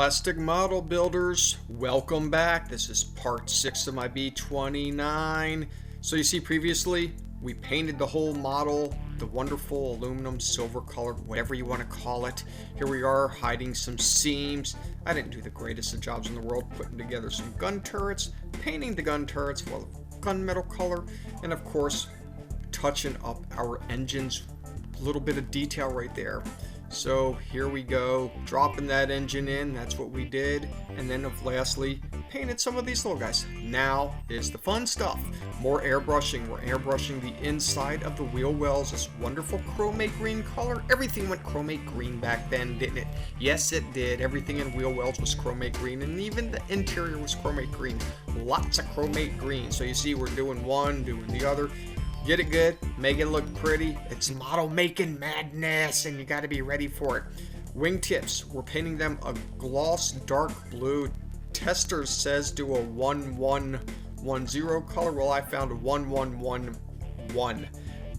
Plastic model builders, welcome back. This is part 6 of my B-29. So you see previously we painted the whole model, the wonderful aluminum silver color, whatever you want to call it. Here we are hiding some seams. I didn't do the greatest of jobs in the world putting together some gun turrets, painting the gun turrets with gunmetal color, and of course touching up our engines. A little bit of detail right there. So here we go, dropping that engine in, that's what we did, and then lastly, painted some of these little guys. Now is the fun stuff. More airbrushing. We're airbrushing the inside of the wheel wells, this wonderful chromate green color. Everything went chromate green back then, didn't it? Yes, it did. Everything in wheel wells was chromate green, and even the interior was chromate green. Lots of chromate green. So you see we're doing one, doing the other. Get it good, make it look pretty. It's model making madness and you got to be ready for it. Wingtips, we're painting them a gloss dark blue. Tester says do a 1110 color. Well, I found a 1111.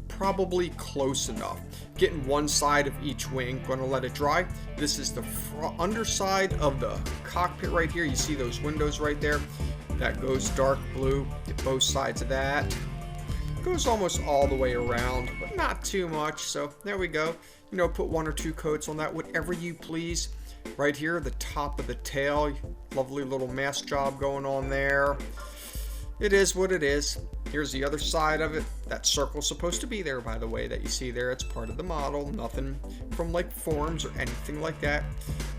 Probably close enough. Getting one side of each wing, going to let it dry. This is the underside of the cockpit right here. You see those windows right there? That goes dark blue. Get both sides of that. Goes almost all the way around, but not too much. So there we go. You know, put one or two coats on that, whatever you please. Right here, the top of the tail, lovely little mask job going on there. It is what it is. Here's the other side of it. That circle's supposed to be there, by the way, that you see there. It's part of the model, nothing from like forms or anything like that.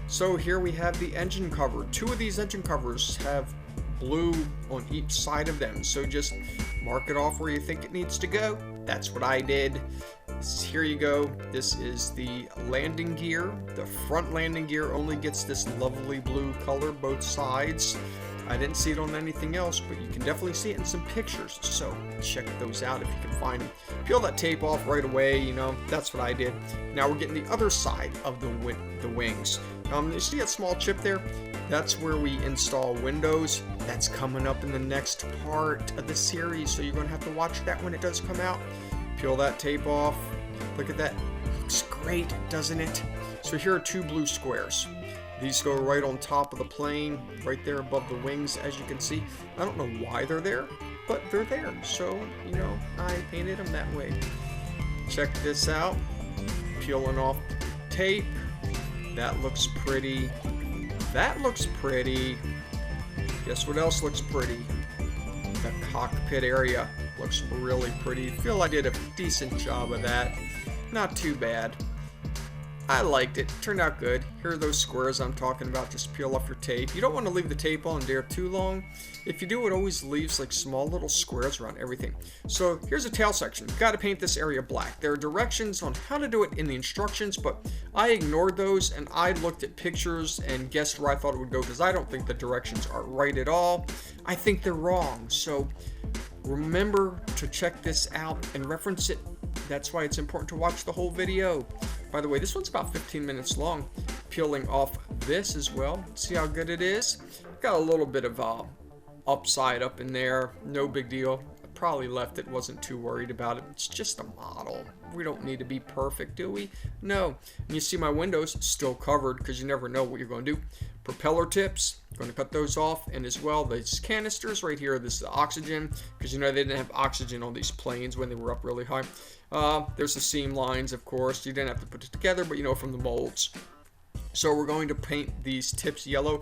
So here we have the engine cover. Two of these engine covers have blue on each side of them, so just mark it off where you think it needs to go. That's what I did. Here you go. This is the landing gear. The front landing gear only gets this lovely blue color, both sides. I didn't see it on anything else, but you can definitely see it in some pictures, so check those out if you can find them. Peel that tape off right away, you know, that's what I did. Now we're getting the other side of the wings. You see that small chip there? That's where we install windows. That's coming up in the next part of the series, so you're going to have to watch that when it does come out. Peel that tape off. Look at that. Looks great, doesn't it? So here are two blue squares. These go right on top of the plane, right there above the wings, as you can see. I don't know why they're there, but they're there. So, you know, I painted them that way. Check this out. Peeling off tape. That looks pretty. That looks pretty. Guess what else looks pretty? The cockpit area looks really pretty. Feel I did a decent job of that. Not too bad. I liked it. Turned out good. Here are those squares I'm talking about. Just peel off your tape. You don't want to leave the tape on there too long. If you do, it always leaves like small little squares around everything. So here's a tail section. You've got to paint this area black. There are directions on how to do it in the instructions, but I ignored those and I looked at pictures and guessed where I thought it would go because I don't think the directions are right at all. I think they're wrong. So remember to check this out and reference it. That's why it's important to watch the whole video. By the way, this one's about 15 minutes long. Peeling off this as well. See how good it is? Got a little bit of upside up in there. No big deal. I probably left it. Wasn't too worried about it. It's just a model. We don't need to be perfect, do we? No. And you see my windows still covered because you never know what you're going to do. Propeller tips. Going to cut those off. And as well, these canisters right here. This is the oxygen because you know they didn't have oxygen on these planes when they were up really high. There's the seam lines, of course. You didn't have to put it together, but you know from the molds. So we're going to paint these tips yellow.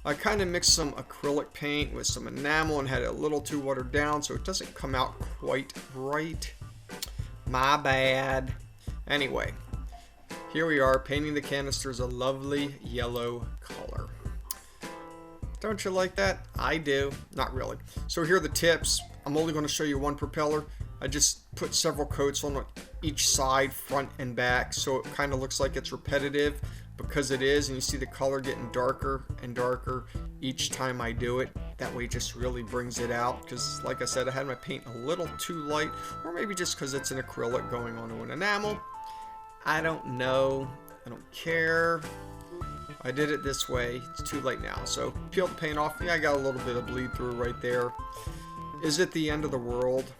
I kind of mixed some acrylic paint with some enamel and had it a little too watered down, so it doesn't come out quite right. My bad. Anyway, here we are painting the canisters a lovely yellow color. Don't you like that? I do. Not really. So here are the tips. I'm only going to show you one propeller. I just put several coats on each side, front and back, so it kind of looks like it's repetitive because it is, and you see the color getting darker and darker each time I do it. That way it just really brings it out because, like I said, I had my paint a little too light, or maybe just because it's an acrylic going onto an enamel. I don't know. I don't care. I did it this way. It's too late now. So peel the paint off. Yeah, I got a little bit of bleed through right there. Is it the end of the world?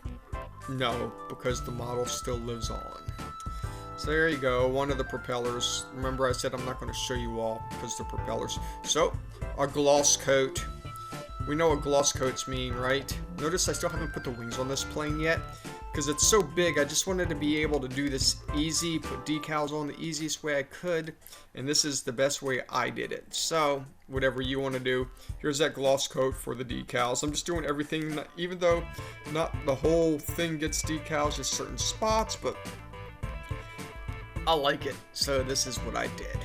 No, because the model still lives on. So there you go, one of the propellers. Remember I said I'm not going to show you all because they're propellers. So, our gloss coat. We know what gloss coats mean, right? Notice I still haven't put the wings on this plane yet because it's so big. I just wanted to be able to do this easy, put decals on the easiest way I could, and this is the best way I did it. So, whatever you want to do, here's that gloss coat for the decals. I'm just doing everything, even though not the whole thing gets decals, just certain spots, but I like it. So this is what I did.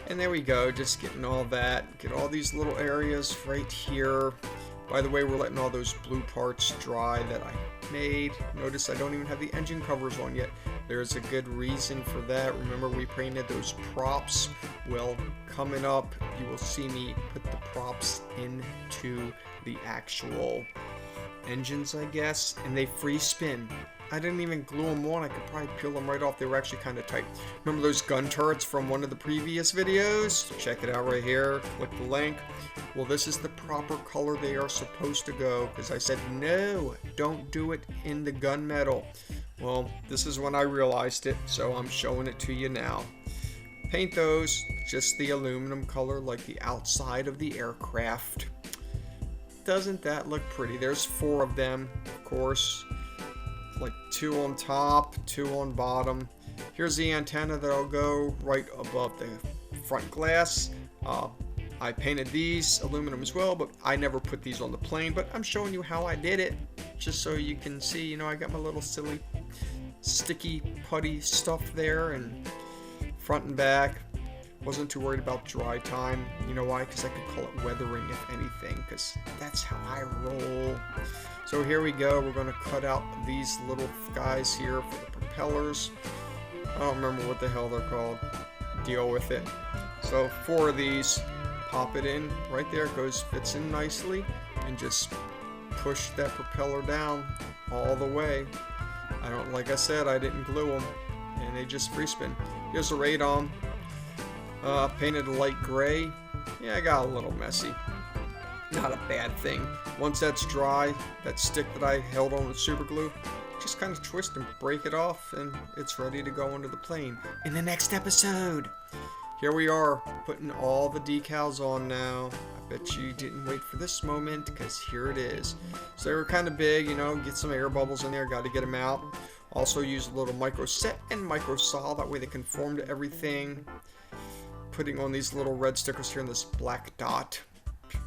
And there we go, just getting all that. Get all these little areas right here. By the way, we're letting all those blue parts dry that I made. Notice I don't even have the engine covers on yet. There's a good reason for that. Remember we painted those props? Well, coming up, you will see me put the props into the actual engines, I guess, and they free spin. I didn't even glue them on. I could probably peel them right off. They were actually kind of tight. Remember those gun turrets from one of the previous videos? Check it out right here. Click the link. Well, this is the proper color they are supposed to go, because I said, no, don't do it in the gunmetal. Well, this is when I realized it, so I'm showing it to you now. Paint those just the aluminum color like the outside of the aircraft. Doesn't that look pretty? There's 4 of them, of course. Like 2 on top, 2 on bottom. Here's the antenna that'll go right above the front glass. I painted these aluminum as well, but I never put these on the plane, but I'm showing you how I did it, just so you can see. You know, I got my little silly sticky putty stuff there, and front and back. Wasn't too worried about dry time. You know why? Because I could call it weathering if anything, because that's how I roll. So here we go. We're going to cut out these little guys here for the propellers. I don't remember what the hell they're called. Deal with it. So 4 of these. Pop it in right there. It goes, fits in nicely, and just push that propeller down all the way. Like I said, I didn't glue them, and they just free spin. Here's the Radome. Painted a light gray. Yeah, I got a little messy. Not a bad thing. Once that's dry, that stick that I held on with super glue, just kind of twist and break it off, and it's ready to go into the plane in the next episode. Here we are, putting all the decals on now. I bet you didn't wait for this moment, because here it is. So they were kind of big, you know, get some air bubbles in there, got to get them out. Also use a little micro set and micro saw, that way they conform to everything. Putting on these little red stickers here in this black dot.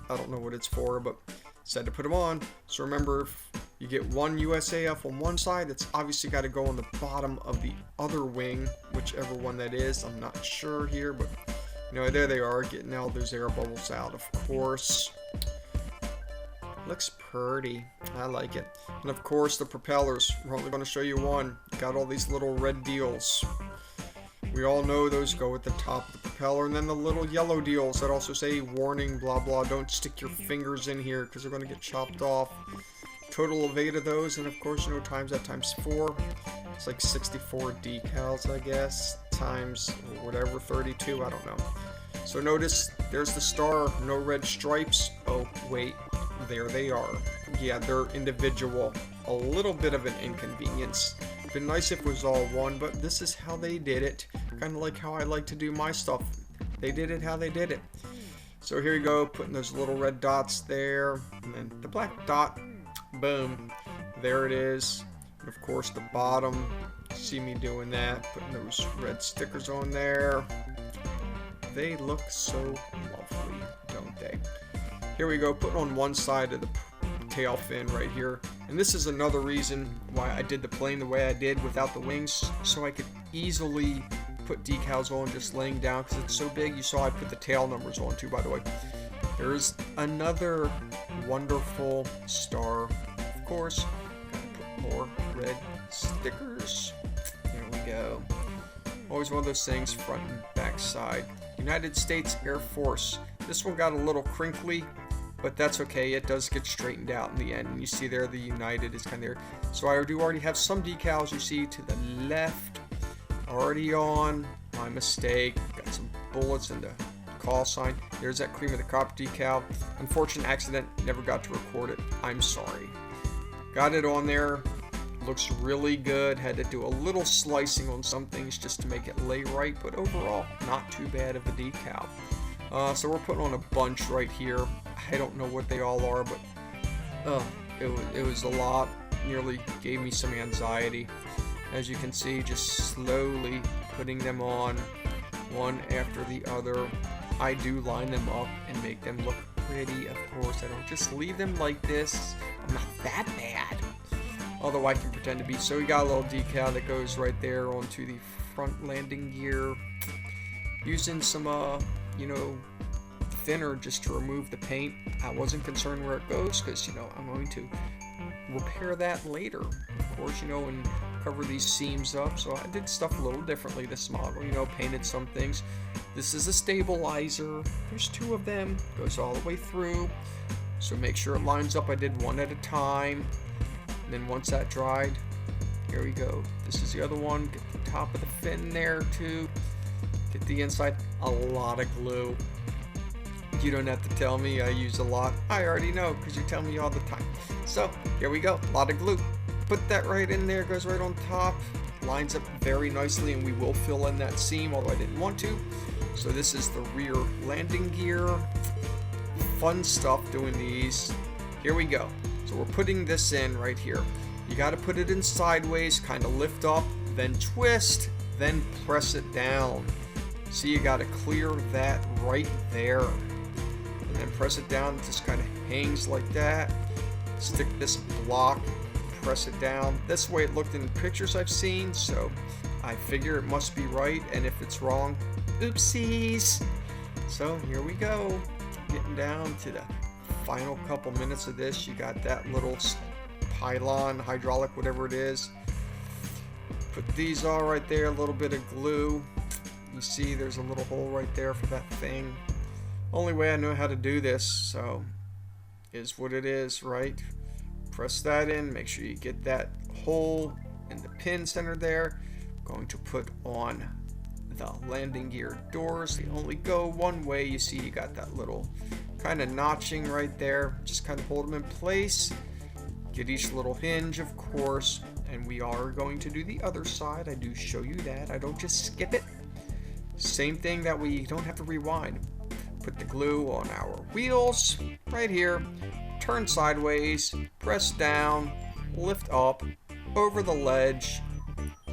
I don't know what it's for, but said to put them on. So remember, if you get one USAF on one side, it's obviously got to go on the bottom of the other wing, whichever one that is. I'm not sure here, but you know, there they are, getting all those air bubbles out, of course. Looks pretty. I like it. And of course, the propellers. We're only going to show you one. Got all these little red deals. We all know those go at the top of the propeller, and then the little yellow deals that also say warning, blah blah, don't stick your fingers in here because they're going to get chopped off. Total of 8 of those, and of course, you know, times that times 4. It's like 64 decals, I guess, times whatever, 32, I don't know. So notice, there's the star, no red stripes. Oh, wait, there they are. Yeah, they're individual. A little bit of an inconvenience. Been nice if it was all one, but this is how they did it. Kind of like how I like to do my stuff. They did it how they did it. So here you go, putting those little red dots there, and then the black dot. Boom. There it is. And of course the bottom. See me doing that, putting those red stickers on there. They look so lovely, don't they? Here we go, putting on one side of the tail fin right here. And this is another reason why I did the plane the way I did without the wings, so I could easily put decals on just laying down, because it's so big. You saw I put the tail numbers on too, by the way. There's another wonderful star. Of course, gotta put more red stickers. There we go. Always one of those things, front and back side. United States Air Force. This one got a little crinkly, but that's okay. It does get straightened out in the end. And you see there, the United is kind of there. So I do already have some decals, you see, to the left. Already on. My mistake. Got some bullets in the call sign. There's that cream of the crop decal. Unfortunate accident. Never got to record it. I'm sorry. Got it on there. Looks really good. Had to do a little slicing on some things just to make it lay right, but overall, not too bad of a decal. So we're putting on a bunch right here. I don't know what they all are, but it was a lot. Nearly gave me some anxiety. As you can see, just slowly putting them on one after the other. I do line them up and make them look pretty, of course. I don't just leave them like this. I'm not that bad. Although I can pretend to be. So we got a little decal that goes right there onto the front landing gear. Using some, you know, thinner just to remove the paint. I wasn't concerned where it goes because, you know, I'm going to repair that later, of course, you know, and cover these seams up. So I did stuff a little differently this model, you know, painted some things. This is a stabilizer. There's 2 of them. Goes all the way through. So make sure it lines up. I did one at a time. And then once that dried, here we go. This is the other one. Get the top of the fin there too. Get the inside. A lot of glue. You don't have to tell me I use a lot. I already know because you tell me all the time. So here we go. A lot of glue. Put that right in there. Goes right on top. Lines up very nicely, and we will fill in that seam, although I didn't want to. So this is the rear landing gear. Fun stuff doing these. Here we go. So we're putting this in right here. You got to put it in sideways, kind of lift up, then twist, then press it down. See, you got to clear that right there. And then press it down. It just kind of hangs like that. Stick this block, press it down. That's the way it looked in pictures I've seen, so I figure it must be right, and if it's wrong, oopsies. So here we go. Getting down to the final couple minutes of this. You got that little pylon, hydraulic, whatever it is. Put these all right there, a little bit of glue. You see there's a little hole right there for that thing. Only way I know how to do this, so is what it is, right? Press that in, make sure you get that hole in the pin center there. I'm going to put on the landing gear doors. They only go one way. You see you got that little kind of notching right there. Just kind of hold them in place. Get each little hinge, of course, and we are going to do the other side. I do show you that. I don't just skip it. Same thing, that we don't have to rewind. Put the glue on our wheels right here. Turn sideways, press down, lift up, over the ledge,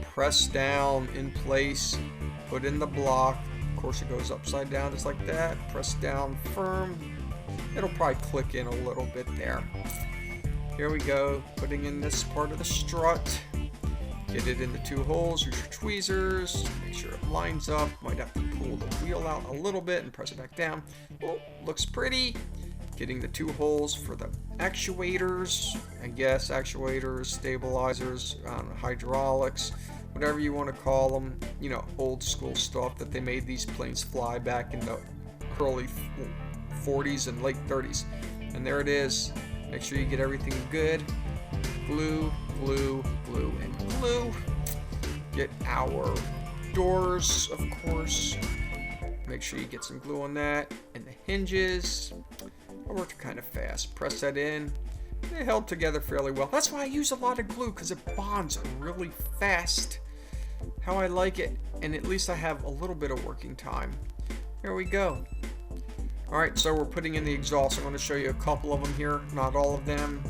press down in place, put in the block. Of course it goes upside down just like that. Press down firm. It'll probably click in a little bit there. Here we go, putting in this part of the strut. Get it in the 2 holes, use your tweezers, make sure it lines up. Might have to pull the wheel out a little bit and press it back down. Oh, looks pretty. Getting the 2 holes for the actuators, I guess, actuators, stabilizers, hydraulics, whatever you want to call them. You know, old school stuff that they made these planes fly back in the early 40s and late 30s. And there it is. Make sure you get everything good. Glue, glue, glue, and glue. Get our doors, of course. Make sure you get some glue on that. And the hinges. I worked kind of fast. Press that in. They held together fairly well. That's why I use a lot of glue, because it bonds really fast. How I like it. And at least I have a little bit of working time. Here we go. Alright, so we're putting in the exhaust. I'm going to show you a couple of them here. Not all of them,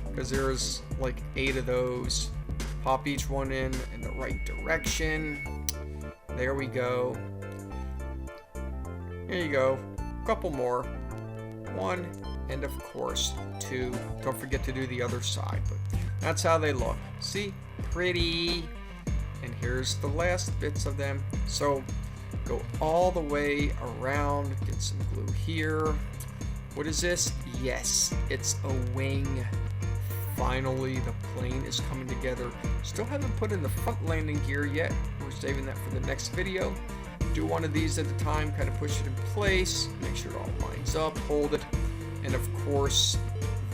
because there's like 8 of those. Pop each one in the right direction. There we go. Here you go. A couple more. 1, and of course 2. Don't forget to do the other side, but that's how they look. See? Pretty. And here's the last bits of them. So go all the way around. Get some glue here. What is this? Yes, it's a wing. Finally, the plane is coming together. Still haven't put in the front landing gear yet. We're saving that for the next video. Do one of these at a time, kind of push it in place, make sure it all lines up, hold it, and of course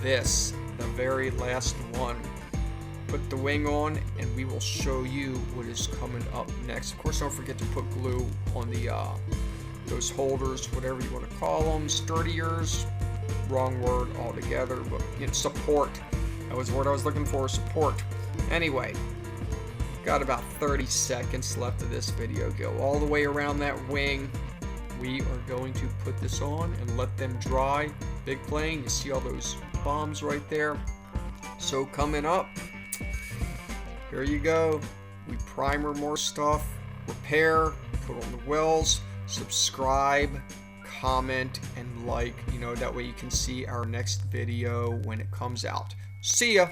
this, the very last one. Put the wing on and we will show you what is coming up next. Of course, don't forget to put glue on the those holders, whatever you want to call them, sturdiers, wrong word altogether, but you know, support. That was the word I was looking for, support. Anyway, got about 30 seconds left of this video. Go all the way around that wing. We are going to put this on and let them dry. Big plane, you see all those bombs right there. So coming up, here you go. We primer more stuff, repair, put on the wells, subscribe, comment, and like, that way you can see our next video when it comes out. See ya!